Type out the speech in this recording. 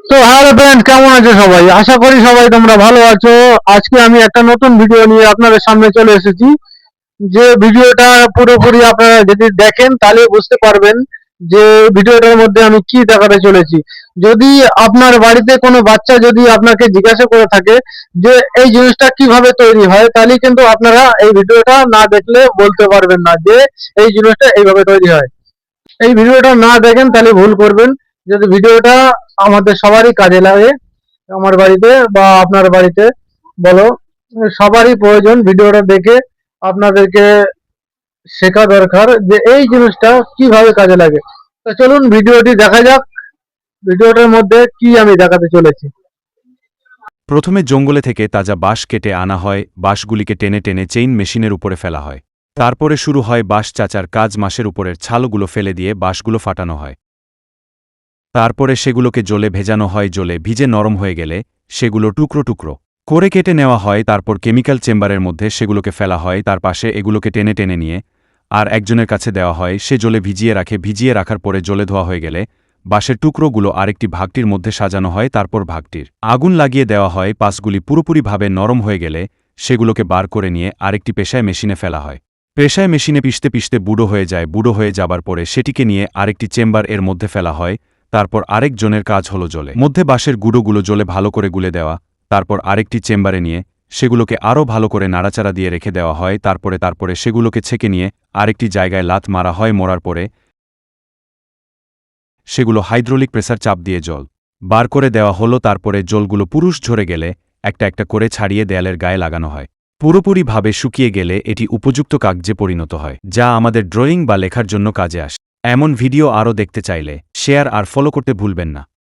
তো hello friend, কেমন আছো সবাই? আশা করি সবাই তোমরা ভালো আছো। আজকে আমি একটা নতুন ভিডিও নিয়ে আপনাদের সামনে চলে এসেছি। যে ভিডিওটা পুরোপুরি আপনারা যদি দেখেন তাহলে বুঝতে পারবেন যে ভিডিওটার মধ্যে আমি কি দেখাতে চলেছি। যদি আপনার বাড়িতে কোনো বাচ্চা যদি আপনাকে জিজ্ঞাসা করে থাকে যে এই জিনিসটা কিভাবে তৈরি হয়, তাহলে কিন্তু আপনারা এই ভিডিওটা না দেখলে বলতে পারবেন না যে এই জিনিসটা এইভাবে তৈরি হয়। এই ভিডিওটা না দেখেন তাহলে ভুল করবেন। যদি ভিডিওটা আমাদের সবারই কাজে লাগে, আমার বাড়িতে বা আপনার বাড়িতে বলো, সবারই প্রয়োজন ভিডিওটা দেখে আপনাদেরকে শেখা দরকার যে এই জিনিসটা কিভাবে কাজে লাগে। তো চলুন ভিডিওটি দেখা যাক, ভিডিওটার মধ্যে কি আমি দেখাতে চলেছি। প্রথমে জঙ্গলে থেকে তাজা বাঁশ কেটে আনা হয়, বাঁশগুলিকে টেনে টেনে চেইন মেশিনের উপরে ফেলা হয়। তারপরে শুরু হয় বাঁশ চাচার কাজ, মাসের উপরের ছালগুলো ফেলে দিয়ে বাঁশগুলো ফাটানো হয়। তারপরে সেগুলোকে জলে ভেজানো হয়, জলে ভিজে নরম হয়ে গেলে সেগুলো টুকরো টুকরো করে কেটে নেওয়া হয়। তারপর কেমিক্যাল চেম্বারের মধ্যে সেগুলোকে ফেলা হয়, তার পাশে এগুলোকে টেনে টেনে নিয়ে আর একজনের কাছে দেওয়া হয়, সে জলে ভিজিয়ে রাখে। ভিজিয়ে রাখার পরে জলে ধোয়া হয়ে গেলে বাঁশের টুকরোগুলো আরেকটি ভাগটির মধ্যে সাজানো হয়। তারপর ভাগটির আগুন লাগিয়ে দেওয়া হয়। পাশগুলি পুরোপুরিভাবে নরম হয়ে গেলে সেগুলোকে বার করে নিয়ে আরেকটি পেশায় মেশিনে ফেলা হয়। পেশায় মেশিনে পিষতে পিষতে বুড়ো হয়ে যায়। বুড়ো হয়ে যাবার পরে সেটিকে নিয়ে আরেকটি চেম্বার এর মধ্যে ফেলা হয়। তারপর আরেক জনের কাজ হলো জলে মধ্যে বাঁশের গুঁড়োগুলো জলে ভালো করে গুলে দেওয়া। তারপর আরেকটি চেম্বারে নিয়ে সেগুলোকে আরও ভালো করে নাড়াচাড়া দিয়ে রেখে দেওয়া হয়। তারপরে সেগুলোকে ছেঁকে নিয়ে আরেকটি জায়গায় লাথ মারা হয়। মরার পরে সেগুলো হাইড্রোলিক প্রেসার চাপ দিয়ে জল বার করে দেওয়া হলো। তারপরে জলগুলো পুরুষ ঝরে গেলে একটা একটা করে ছাড়িয়ে দেয়ালের গায়ে লাগানো হয়। পুরোপুরিভাবে শুকিয়ে গেলে এটি উপযুক্ত কাগজে পরিণত হয়, যা আমাদের ড্রয়িং বা লেখার জন্য কাজে আসে। এমন ভিডিও আরও দেখতে চাইলে শেয়ার আর ফলো করতে ভুলবেন না।